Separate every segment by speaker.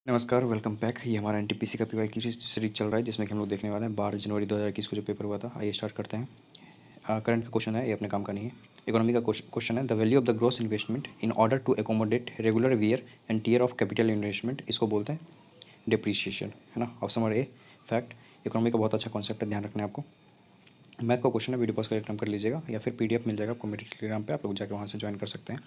Speaker 1: नमस्कार, welcome back. ये हमारा एनटीपीसी का पीवाई की सीरीज चल रहा है जिसमें कि हम लोग देखने वाले हैं 12 जनवरी 2021 को जो पेपर हुआ था। आइए स्टार्ट करते हैं। करंट का क्वेश्चन है, ये अपने काम का नहीं है। इकोनॉमी का क्वेश्चन है, the value of the gross investment in order to accommodate regular wear and tear of capital investment, इसको बोलते हैं डिप्रिसिएशन, है ना। Option number A fact. Economy का बहुत अच्छा कॉन्सेप्ट है, ध्यान रखना है आपको। मैथ का क्वेश्चन है, वीडियो पॉज करके कर लीजिएगा या फिर पीडीएफ मिल जाएगा आपको मेरे टेलीग्राम पे, आप लोग जाकर वहाँ से ज्वाइन कर सकते हैं।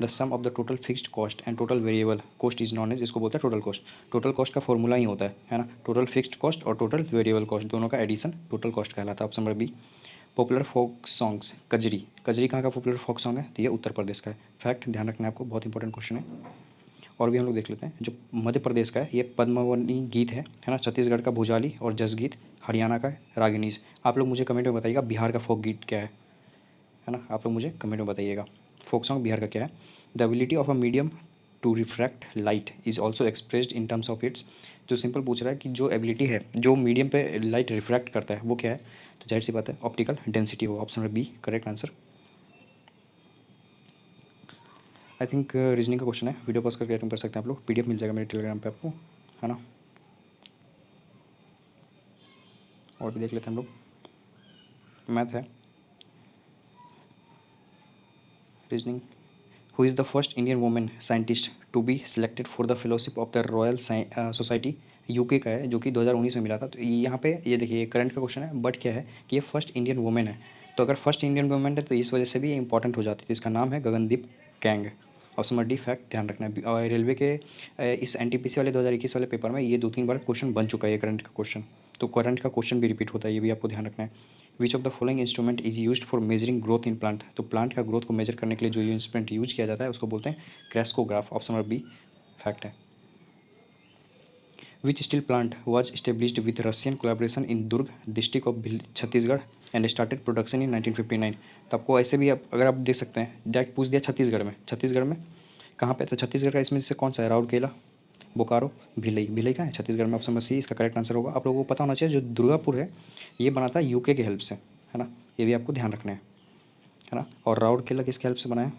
Speaker 1: The sum of the total fixed cost and total variable cost is known as, इसको बोलते हैं टोटल कॉस्ट। टोटल कॉस्ट का फॉर्मूला ही होता है ना। टोटल फिक्स्ड कॉस्ट और टोटल वेरिएबल कॉस्ट दोनों का एडिशन टोटल कॉस्ट कहलाता है। Option number B. Popular folk songs, Kajari. Kajari कहाँ का पॉपुलर फोक सॉन्ग है? तो ये उत्तर प्रदेश का है। फैक्ट, ध्यान रखना है आपको, बहुत इंपॉर्टेंट क्वेश्चन है। और भी हम लोग देख लेते हैं। जो मध्य प्रदेश का है ये पद्मावनी गीत है ना। छत्तीसगढ़ का भुजाली और जस गीत। हरियाणा का है रागिनीज। आप लोग मुझे कमेंट में बताइएगा बिहार का फोक गीत क्या है ना। आप लोग मुझे कमेंट में बताइएगा फोक सॉन्ग बिहार का क्या है। The ability of a medium to refract light is also expressed in terms of its. जो सिंपल पूछ रहा है कि जो एबिलिटी है जो मीडियम पे लाइट रिफ्रैक्ट करता है वो क्या है, तो जाहिर सी बात है ऑप्टिकल डेंसिटी हो। Option number B correct answer. I think reasoning का क्वेश्चन है, वीडियो पॉज करके अटेम्प्ट कर सकते हैं आप लोग। पीडीएफ मिल जाएगा मेरे टेलीग्राम पे आपको, है ना। और भी देख लेते हैं हम लोग। मैथ है, reasoning. Who is the first Indian women scientist to be selected for the fellowship of the Royal Society? UK का है, जो कि 2019 में मिला था। तो यहाँ पे ये देखिए करंट का क्वेश्चन है, बट क्या है कि ये फर्स्ट इंडियन वुमेन है। तो अगर फर्स्ट इंडियन वुमेन है तो इस वजह से भी ये इंपॉर्टेंट हो जाती है। इसका नाम है Gagandeep Kang. Option number D fact, ध्यान रखना है। और रेलवे के इस एनटीपीसी वाले 2021 वाले पेपर में ये 2-3 बार क्वेश्चन बन चुका है, करंट का क्वेश्चन। तो करंट का क्वेश्चन भी रिपीट होता है, ये भी आपको ध्यान रखना है। विच of the following instrument is used for measuring growth in plant? तो प्लांट का ग्रोथ को मेजर करने के लिए जो इंस्ट्रूमेंट यूज किया जाता है उसको बोलते हैं crescograph. Option number B fact है। Which steel plant was established with Russian collaboration in Durg district of Chhattisgarh and started production in 1959? तो आपको ऐसे भी अगर आप देख सकते हैं, डायरेक्ट पूछ दिया छत्तीसगढ़ में कहाँ पे, तो छत्तीसगढ़ का इसमें से कौन सा है? राउरकेला, बोकारो, भिलई। भिलई कहाँ है? छत्तीसगढ़ में। ऑप्शन नंबर सी इसका करेक्ट आंसर होगा। आप लोगों को पता होना चाहिए जो दुर्गापुर है ये बना था यूके के हेल्प से, है ना। ये भी आपको ध्यान रखना है ना। और राउरकेला किसके हेल्प से बना है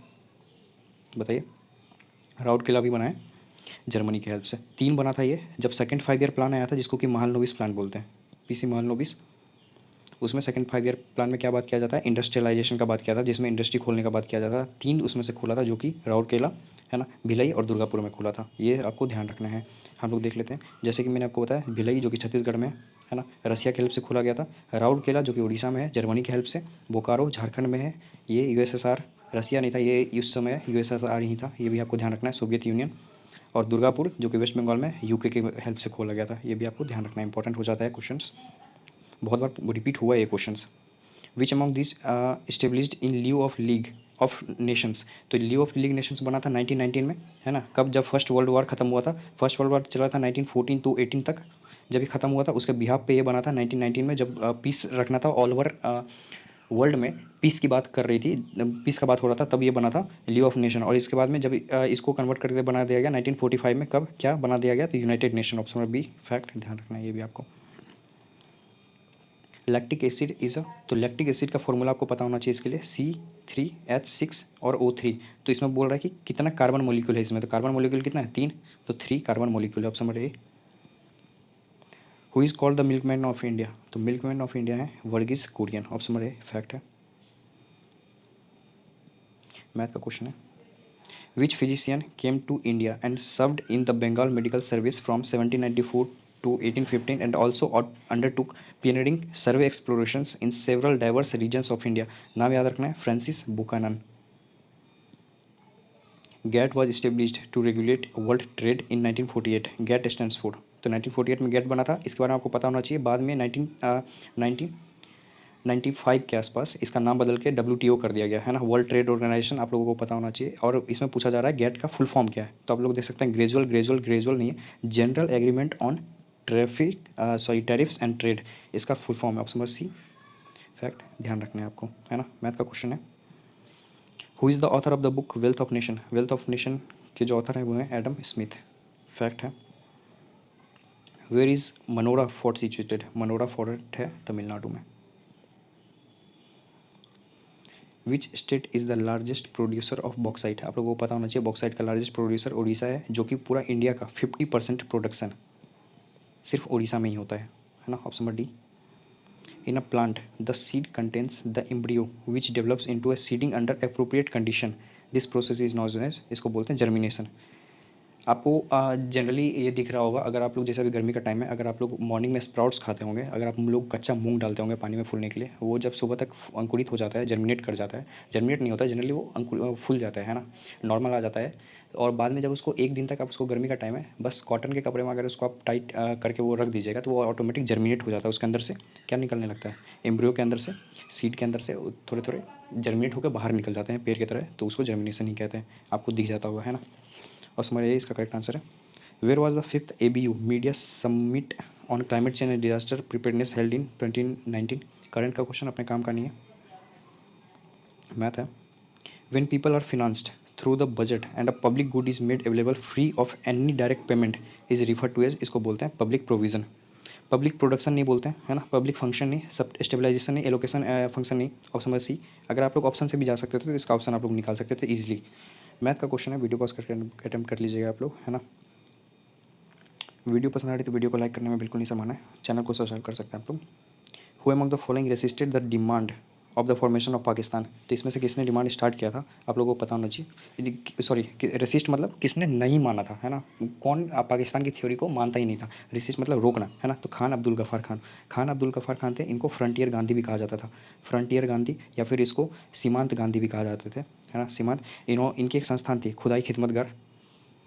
Speaker 1: बताइए? राउरकेला भी बना है जर्मनी की हेल्प से। 3 बना था ये जब सेकंड 5 ईयर प्लान आया था, जिसको कि महालनोबिस प्लान बोलते हैं, पीसी महालनोबिस। उसमें सेकंड 5 ईयर प्लान में क्या बात किया जाता है? इंडस्ट्रियलाइजेशन का बात किया था, जिसमें इंडस्ट्री खोलने का बात किया जाता था। 3 उसमें से खोला था, जो कि राउरकेला, है ना, भिलई और दुर्गापुर में खोला था। ये आपको ध्यान रखना है। हम लोग देख लेते हैं, जैसे कि मैंने आपको बताया भिलई जो कि छत्तीसगढ़ में है ना, रसिया की हेल्प से खोला गया था। राउरकेला जो कि उड़ीसा में है, जर्मनी की हेल्प से। बोकारो झारखंड में है, ये यूएसएसआर, रसिया नहीं था ये, उस समय यूएसएसआर ही था। ये भी आपको ध्यान रखना है, सोवियत यूनियन। और दुर्गापुर जो कि वेस्ट बंगाल में यूके के हेल्प से खोला गया था। ये भी आपको ध्यान रखना है, इंपॉर्टेंट हो जाता है क्वेश्चंस, बहुत बार रिपीट हुआ है ये questions. Which among this established in leave of league of Nations? तो लीव ऑफ लीग नेशंस बना था 1919 में, है ना। कब? जब फर्स्ट वर्ल्ड वॉर खत्म हुआ था। फर्स्ट वर्ल्ड वॉर चला था 1914 टू 18 तक। जब ये खत्म हुआ था उसके बिहाफ पे ये बना था 1919 में, जब पीस रखना था ऑल ओवर वर्ल्ड में, पीस की बात कर रही थी, पीस का बात हो रहा था, तब ये बना था लीग ऑफ नेशन। और इसके बाद में जब इसको कन्वर्ट करके बना दिया गया 1945 में, कब क्या बना दिया गया? तो United Nation. Option number B fact, ध्यान रखना है ये भी आपको। लैक्टिक एसिड इज अ, तो लैक्टिक एसिड का फॉर्मूला आपको पता होना चाहिए इसके लिए, C3H6 और O3। तो इसमें बोल रहा है कि कितना कार्बन मॉलिक्यूल है इसमें, तो कार्बन मॉलिक्यूल कितना है? 3, तो 3 कार्बन मॉलिक्यूल है। Option number A. Who is called the milkman of India? तो मिल्कमैन ऑफ इंडिया है Verghese Kurien. Option number A fact है। मैथ का क्वेश्चन है, which physician came to India and served in the Bengal medical service from 1794 to 1815 and also undertook pioneering survey explorations in several diverse regions of India? नाम याद रखना है, Francis Buchanan. GATT was established to regulate world trade in 1948। GATT stands for, तो 1948 में gate बना था। इसके बारे में आपको पता होना चाहिए। बाद में 1995 के आसपास इसका नाम बदल के WTO कर दिया गया, है ना, वर्ल्ड ट्रेड ऑर्गेनाइजेशन। आप लोगों को पता होना चाहिए। और इसमें पूछा जा रहा है गैट का फुल फॉर्म क्या है, तो आप लोग देख सकते हैं ग्रेजुअल नहीं है, general agreement on traffic sorry tariffs and trade, इसका फुल फॉर्म है। ऑप्शन नंबर सी फैक्ट, ध्यान रखना है आपको, है ना। मैथ का क्वेश्चन है, who is the author of the book Wealth of Nation? Wealth of Nation के जो ऑथर हैं वो हैं एडम स्मिथ। फैक्ट है। Where is Manora fort situated? Manora fort है तमिलनाडु में। Which state is the largest producer of bauxite? आप लोगों को पता होना चाहिए, बॉक्साइट का लार्जेस्ट प्रोड्यूसर उड़ीसा है, जो कि पूरा इंडिया का 50% प्रोडक्शन सिर्फ उड़ीसा में ही होता है ना। Option number D. In a plant the seed contains the embryo which develops into a seeding under appropriate condition, this process is known as, इसको बोलते हैं जर्मिनेशन। आपको जनरली ये दिख रहा होगा, अगर आप लोग जैसे अभी गर्मी का टाइम है, अगर आप लोग मॉर्निंग में स्प्राउट्स खाते होंगे, अगर आप लोग कच्चा मूंग डालते होंगे पानी में फूलने के लिए, वो जब सुबह तक अंकुरित हो जाता है, जर्मिनेट कर जाता है, जर्मिनेट नहीं होता है जनरली, वो फूल जाता है ना, नॉर्मल आ जाता है। और बाद में जब उसको एक दिन तक, आप उसको गर्मी का टाइम है, बस कॉटन के कपड़े में अगर उसको आप टाइट करके वो रख दीजिएगा, तो वो ऑटोमेटिक जर्मिनेट हो जाता है। उसके अंदर से क्या निकलने लगता है, एम्ब्रियो के अंदर से, सीड के अंदर से थोड़े थोड़े जर्मिनेट होकर बाहर निकल जाते हैं पेड़ की तरह, तो उसको जर्मिनेशन ही कहते हैं। आपको दिख जाता होगा, है ना। और समझ ये इसका करेक्ट आंसर है। Where was the fifth ABU media summit on climate change and disaster preparedness held in 2019? Current का क्वेश्चन, अपने काम का नहीं है, मैथ है। When people are financed through the budget and a public good is made available free of any direct payment is referred to as, इसको बोलते हैं पब्लिक प्रोविज़न। पब्लिक प्रोडक्शन नहीं बोलते हैं, है ना, पब्लिक फंक्शन नहीं, सब स्टेबलाइजेशन नहीं, एलोकेशन फंक्शन नहीं। Option number C. अगर आप लोग ऑप्शन से भी जा सकते थे तो इसका ऑप्शन आप लोग निकाल सकते थे ईजिली। मैथ का क्वेश्चन है, वीडियो पॉज करके अटैम्प्ट कर लीजिएगा आप लोग, है ना। वीडियो पसंद आ रही तो वीडियो को लाइक करने में बिल्कुल नहीं शर्माना है, चैनल को सब्सक्राइब कर सकते हैं आप लोग। Who among the following resisted the demand of the formation of Pakistan? तो इसमें से किसने डिमांड स्टार्ट किया था, आप लोगों को पता होना चाहिए। सॉरी, रेसिस्ट मतलब किसने नहीं माना था, है ना। कौन पाकिस्तान की थ्योरी को मानता ही नहीं था। रेसिस्ट मतलब रोकना, है ना। तो खान अब्दुल गफ़ार खान, खान अब्दुल गफ़ार खान थे। इनको फ्रंटियर गांधी भी कहा जाता था, फ्रंटियर गांधी, या फिर इसको सीमांत गांधी भी कहा जाते थे, है ना, सीमांत। इनकी एक संस्थान थी, खुदाई खिदमतगर,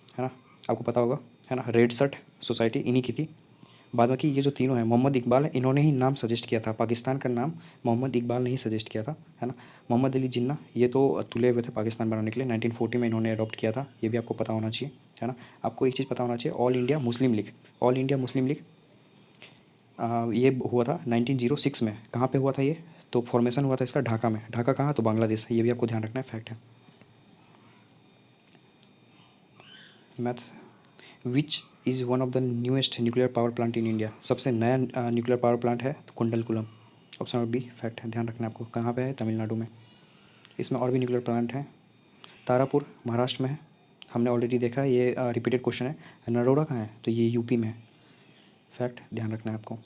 Speaker 1: है ना, आपको पता होगा, है ना। रेड शर्ट सोसाइटी इन्हीं की थी। बाद बाकी ये जो तीनों हैं, मोहम्मद इकबाल है, इन्होंने ही नाम सजेस्ट किया था, पाकिस्तान का नाम मोहम्मद इकबाल ने ही सजेस्ट किया था, है ना। मोहम्मद अली जिन्ना, ये तो तुले हुए थे पाकिस्तान बनाने के लिए, 1940 में इन्होंने अडॉप्ट किया था, ये भी आपको पता होना चाहिए, है ना। आपको एक चीज़ पता होना चाहिए, all India Muslim league, all India Muslim league ये हुआ था 1906 में। कहाँ पे हुआ था ये, तो फॉर्मेशन हुआ था इसका ढाका में। ढाका कहाँ, तो बांग्लादेश, ये भी आपको ध्यान रखना है, फैक्ट है। Math. Which is one of the newest nuclear power plant in India? सबसे नया न्यूक्लियर पावर प्लांट है तो Kudankulam. Option number B, fact है, ध्यान रखना है आपको। कहाँ पे है, तमिलनाडु में। इसमें और भी न्यूक्लियर प्लांट हैं। तारापुर महाराष्ट्र में है, हमने ऑलरेडी देखा है, ये रिपीटेड क्वेश्चन है। नरोड़ा कहाँ है, तो ये यूपी में है, फैक्ट, ध्यान रखना है आपको।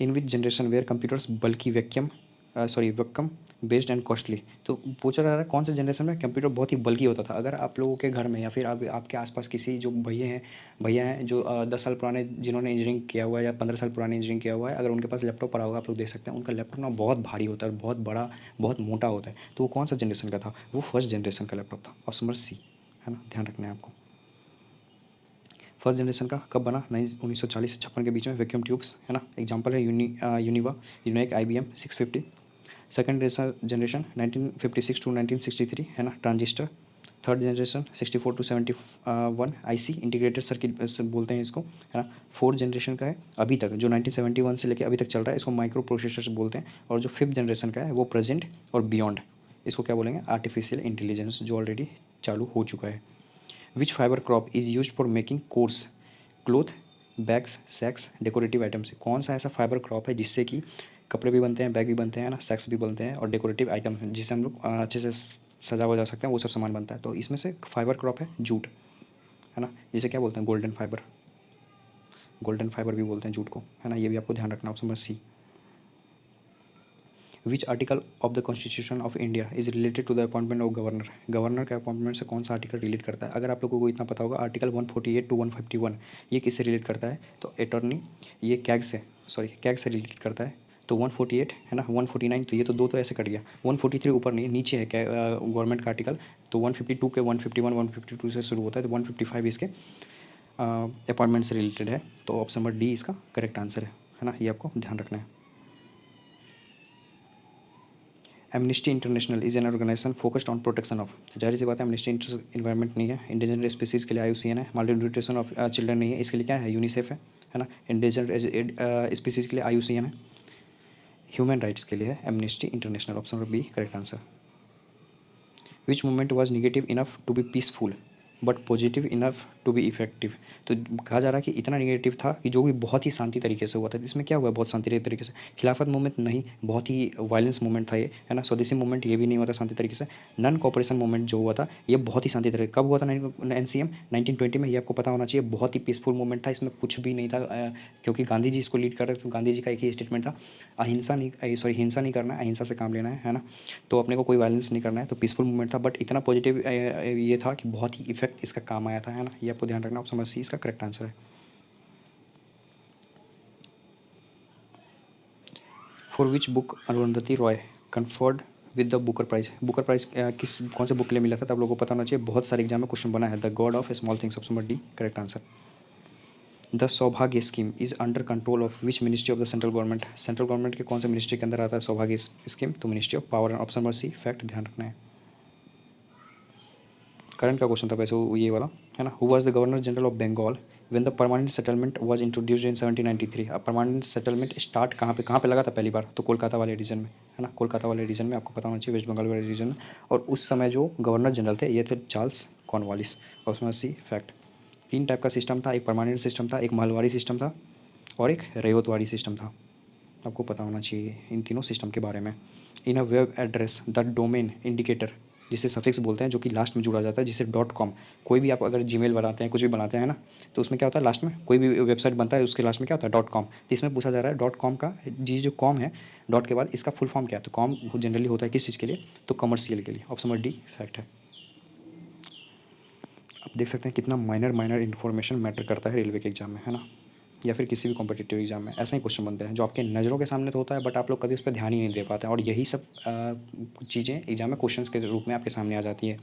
Speaker 1: इन विच जनरेशन वेयर कंप्यूटर्स बल्कि vacuum vacuum based and costly? तो पूछा जा रहा है कौन से जनरेशन में कंप्यूटर बहुत ही बल्कि होता था। अगर आप लोगों के घर में या फिर आपके आसपास किसी जो भैया हैं जो 10 साल पुराने, जिन्होंने इंजीनियरिंग किया हुआ है, या 15 साल पुराने इंजीनियरिंग किया हुआ है, अगर उनके पास लैपटॉप पड़ा होगा, आप लोग देख सकते हैं, उनका लैपटॉप ना बहुत भारी होता है, बहुत बड़ा, बहुत मोटा होता है। तो वो कौन सा जनरेशन का था, वो फर्स्ट जनरेशन का लैपटॉप था। ऑप्शन नंबर सी, है ना, ध्यान रखना है आपको। फर्स्ट जनरेशन का कब बना, 1940 से 56 के बीच में, वैक्यूम ट्यूब्स, है ना। एग्जांपल है Univac, unique, IBM 650। Second generation 1956 to 1963, है ना, transistor. Third generation 64 to 71, IC, integrated circuit बोलते हैं इसको, है ना। फोर्थ जनरेशन का है अभी तक, जो 1971 से लेकर अभी तक चल रहा है, इसको माइक्रो प्रोसेसर बोलते हैं। और जो फिफ्थ जनरेशन का है वो प्रेजेंट और बियॉन्ड, इसको क्या बोलेंगे, आर्टिफिशियल इंटेलिजेंस, जो ऑलरेडी चालू हो चुका है। Which fibre crop is use for making coarse cloth, bags, sacks, decorative items? कौन सा ऐसा फाइबर क्रॉप है जिससे कि कपड़े भी बनते हैं, बैग भी बनते हैं ना, सैक्स भी बनते हैं, और डेकोरेटिव आइटम है जिससे हम लोग अच्छे से सजा वजा सकते हैं, वो सब सामान बनता है। तो इसमें से फाइबर क्रॉप है जूट, है ना, जिसे क्या बोलते हैं, गोल्डन फाइबर, गोल्डन फाइबर भी बोलते हैं जूट को, है ना। ये भी आपको ध्यान रखना, option number C. Which article of the constitution of India is related to the appointment of governor? Governor के अपॉइंटमेंट से कौन सा आर्टिकल रिलेट करता है? अगर आप लोगों को इतना पता होगा, आर्टिकल 148 टू 151, ये किससे रिलेट करता है, तो अटॉर्नी, ये कैग से रिलेट करता है। तो 148 है ना, 149, तो ये तो दो तो ऐसे कट गया। 143 ऊपर नहीं है, नीचे है गवर्नमेंट का आर्टिकल। तो 152 के 151, 152 से शुरू होता है, तो 155 इसके अपॉइंटमेंट से रिलेटेड है। तो ऑप्शन नंबर डी इसका करेक्ट आंसर है ना, ये आपको ध्यान रखना है। Amnesty International is an organization focused on protection of, जाहिर सी बात है, एमनिस्टी इन्वायरमेंट नहीं है। इंडिजिनस स्पीसीज़ के लिए IUCN है। मालन्यूट्रिशन ऑफ चिल्ड्रन नहीं है, इसके लिए क्या है, यूनिसेफ है ना। इंडिजिनस स्पीसीज़ के लिए IUCN है। ह्यूमन राइट्स के लिए है Amnesty International. Option number B correct answer. Which movement was negative enough to be peaceful but positive enough to be effective. तो कहा जा रहा है कि इतना नेगेटिव था कि जो भी बहुत ही शांति तरीके से हुआ था। इसमें क्या हुआ, बहुत शांति तरीके से। खिलाफत मूवमेंट नहीं, बहुत ही वायलेंस मूवमेंट था ये, है ना। स्वदेशी मूवमेंट ये भी नहीं हुआ था शांति तरीके से। नॉन कॉपरेशन मूवमेंट जो हुआ था ये बहुत ही शांति तरीके। कब हुआ था NCM 1920 में, ये आपको पता होना चाहिए। बहुत ही पीसफुल मूवमेंट था, इसमें कुछ भी नहीं था, क्योंकि गांधी जी इसको लीड कर रहे थे। तो गांधी जी का एक ही स्टेटमेंट था, अहिंसा नहीं, सॉरी हिंसा नहीं करना है, अहिंसा से काम लेना है ना। तो अपने को कोई वायलेंस नहीं करना है। तो पीसफुल मूवमेंट था, बट इतना पॉजिटिव ये था कि बहुत ही इफेक्ट इसका काम आया था, है ना। ये आपको ध्यान रखना। ऑप्शन नंबर सी इसका करेक्ट आंसर है। For which book Arundhati Roy conferred with the Booker Prize. Booker Prize किस कौन से बुक के लिए मिला था, तो आप लोगों को पता होना चाहिए। बहुत सारे एग्जाम में क्वेश्चन बना है। The god of small things. Option number D correct answer. The Saubhagya scheme is under control of which ministry of the central government. Central government के कौन से मिनिस्ट्री के अंदर आता है सौभाग्य स्कीम, तो ministry of power. Option number C fact ध्यान रखना है। करंट का क्वेश्चन था वैसे ये वाला, है ना। Who was the governor general of Bengal when the permanent settlement was introduced in 1793। अब परमानेंट सेटलमेंट स्टार्ट कहाँ पे लगा था पहली बार, तो कोलकाता वाले रीजन में, है ना। कोलकाता वाले रीजन में आपको पता होना चाहिए, वेस्ट बंगाल वाले रीजन में। और उस समय जो गवर्नर जनरल थे ये थे Charles Cornwallis. Option C fact. 3 type का सिस्टम था, एक परमानेंट सिस्टम था, एक महलवाड़ी सिस्टम था और एक रैयतवाड़ी सिस्टम था। आपको पता होना चाहिए इन तीनों सिस्टम के बारे में। In a web address the domain indicator, जिसे सफिक्स बोलते हैं, जो कि लास्ट में जुड़ा जाता है, जिसे .com। कोई भी आप अगर जीमेल बनाते हैं, कुछ भी बनाते हैं ना, तो उसमें क्या होता है लास्ट में, कोई भी वेबसाइट बनता है उसके लास्ट में क्या होता है .com। तो इसमें पूछा जा रहा है .com का जी जो कॉम है, डॉट के बाद इसका फुल फॉर्म क्या है। तो कॉम जनरली होता है किस चीज़ के लिए, तो कमर्शियल के लिए। ऑप्शन नंबर डी फैक्ट है। आप देख सकते हैं कितना माइनर इन्फॉर्मेशन मैटर करता है रेलवे के एग्जाम में, है ना, या फिर किसी भी कॉम्पिटिटिव एग्जाम में। ऐसे ही क्वेश्चन बनते हैं जो आपके नज़रों के सामने तो होता है, बट आप लोग कभी उस पर ध्यान ही नहीं दे पाते हैं, और यही सब चीज़ें एग्जाम में क्वेश्चंस के रूप में आपके सामने आ जाती है।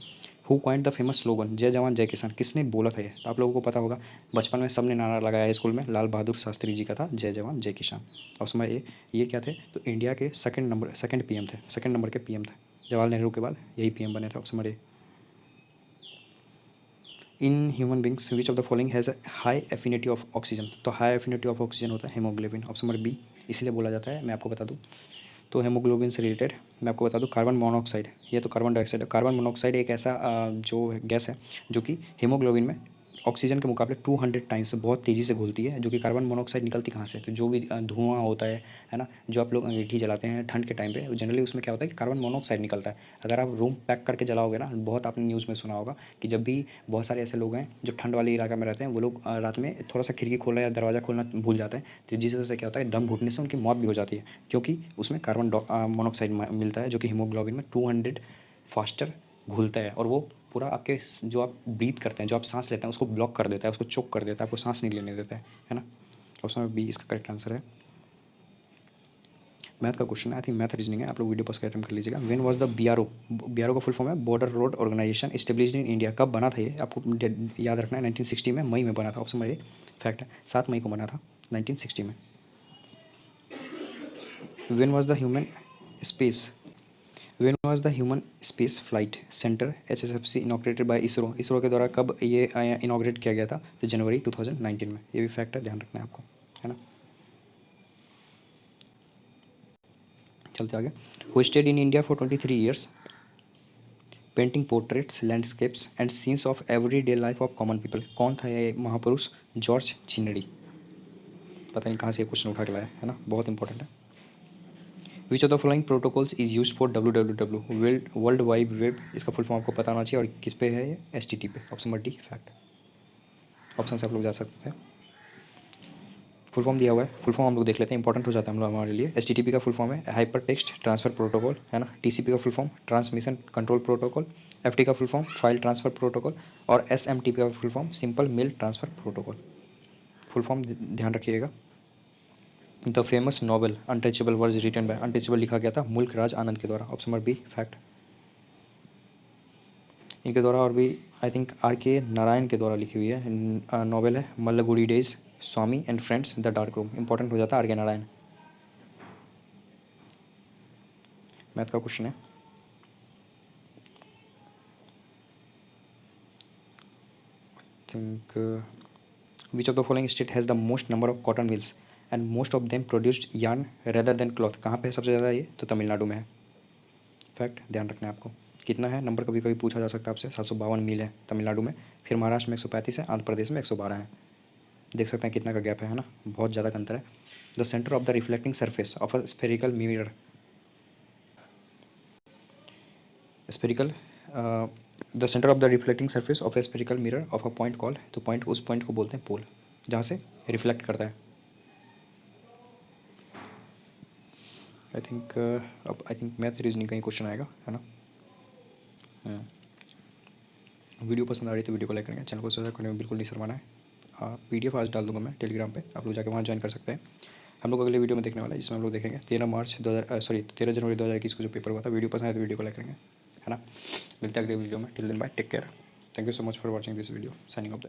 Speaker 1: Who coined the famous slogan जय जवान जय किसान, किसने बोला था ये, तो आप लोगों को पता होगा। बचपन में सबने नारा लगाया है स्कूल में, लाल बहादुर शास्त्री जी का था जय जवान जय किसान। और उसमें ये क्या थे, तो इंडिया के सेकंड PM थे, सेकंड नंबर के PM थे। जवाहरलाल नेहरू के बाद यही PM बने थे। Option number A. In human beings which of the following has a high affinity of oxygen. तो हाई एफिनिटी ऑफ ऑक्सीजन होता है हेमोग्लोबिन। ऑप्शन नंबर बी इसलिए बोला जाता है, मैं आपको बता दूं। तो हेमोग्लोबिन से रिलेटेड मैं आपको बता दूं, कार्बन मोनोऑक्साइड, ये तो कार्बन डाइऑक्साइड है। कार्बन मोनोऑक्साइड एक ऐसा जो गैस है जो कि हीमोग्लोबिन में ऑक्सीजन के मुकाबले 200 टाइम्स बहुत तेज़ी से घुलती है। जो कि कार्बन मोनोऑक्साइड निकलती कहाँ से, तो जो भी धुआं होता है ना, जो आप लोग अंगीठी जलाते हैं ठंड के टाइम पे, जनरली उसमें क्या होता है कि कार्बन मोनोऑक्साइड निकलता है। अगर आप रूम पैक करके जलाओगे ना, बहुत आपने न्यूज़ में सुना होगा कि जब भी बहुत सारे ऐसे लोग हैं जो ठंड वाले इलाका में रहते हैं, वो लोग रात में थोड़ा सा खिड़की खोलना या दरवाज़ा खोलना भूल जाते हैं, तो जिस वजह से क्या होता है, दम घुटने से उनकी मौत भी हो जाती है, क्योंकि उसमें कार्बन मोनोऑक्साइड मिलता है, जो कि हीमोग्लोबिन में 200 फास्टर घुलता है। और वो पूरा आपके जो आप ब्रीथ करते हैं, जो आप सांस लेते हैं, उसको ब्लॉक कर देता है, उसको चोक कर देता है, आपको सांस नहीं लेने देता है ना। ऑप्शन नंबर बी इसका करेक्ट आंसर है। मैथ का क्वेश्चन है, आई थिंक मैथ रीजनिंग है, आप लोग वीडियो पॉज कर लीजिएगा। व्हेन वाज द BRO का फुल फॉर्म है border road organization established in India. कब बना था ये, आपको याद रखना है, 1960 में मई में बना था। ऑप्शन नंबर ए फैक्ट है, 7 मई को बना था 1960 में। When was the human space when was the human space flight centre HSFC inaugurated bye ISRO के द्वारा कब ये इनॉग्रेट किया गया था, तो जनवरी 2019 में। ये भी फैक्ट है, ध्यान रखना है आपको, है ना। चलते आगे। Who stayed in India for 23 years painting portraits landscapes and scenes of every day life of common people. कौन था ये महापुरुष, जॉर्ज चिनडी। पता नहीं कहाँ से ये क्वेश्चन उठा के लाया, है ना, बहुत इंपॉर्टेंट है। विच of the following protocols is use for WWW world wide web. इसका फुल फॉर्म आपको पता होना चाहिए, और किस पे है ये, STT पे। Option number D fact. Option से आप लोग जा सकते हैं, फुल फॉर्म दिया हुआ है, फुल फॉर्म हम लोग देख लेते हैं, इंपॉर्टेंट हो जाता है हम लोग हमारे लिए। HTTP का फुल फॉर्म है हाइपर टेक्स्ट ट्रांसफर प्रोटोकॉल, है ना। TCP का full form transmission control protocol. FT का full form file transfer protocol. और SMTP का full form simple mail transfer protocol. Full form ध्यान रखिएगा। The famous novel Untouchable was written by, Untouchable लिखा गया था मुल्क राज आनंद के द्वारा। Option number B fact. इनके द्वारा और भी आई थिंक RK नारायण के द्वारा लिखी हुई है नॉवल है Malgudi days, Swami and friends, the dark room. Important हो जाता है RK नारायण। मैथ का क्वेश्चन है, think which of the following state has the most number of cotton mills and most of them produced yarn rather than cloth. कहाँ पे है सबसे ज़्यादा ये, तो तमिलनाडु में है। फैक्ट ध्यान रखना है आपको, कितना है नंबर, कभी कभी पूछा जा सकता है आपसे। 752 मिल है तमिलनाडु में फिर महाराष्ट्र में 135 है, आंध्र प्रदेश में 112 है। देख सकते हैं कितना का गैप है ना, बहुत ज़्यादा का अंतर है। The centre of the reflecting surface of a spherical mirror, spherical the centre of the reflecting surface of A spherical mirror of a point call, तो पॉइंट, उस पॉइंट को बोलते हैं पोल, जहाँ से रिफ्लेक्ट करता है। आई थिंक मैथ रीजनिंग का ही क्वेश्चन आएगा, है ना। वीडियो पसंद आ रही है तो वीडियो को लाइक करेंगे, चैनल को सब्सक्राइब करने में बिल्कुल नहीं शर्माना है। PDF आज डाल दूंगा मैं टेलीग्राम पे, आप लोग जाकर वहाँ ज्वाइन कर सकते हैं। हम लोग अगले वीडियो में देखने वाला है, जिसमें हम लोग देखेंगे 13 जनवरी 2021 को जो पेपर हुआ था। वीडियो पसंद है तो वीडियो को लाइक करेंगे, है ना। मिलते हैं अगले वीडियो में। Till then bye, take care, thank you so much for watching this video, signing of.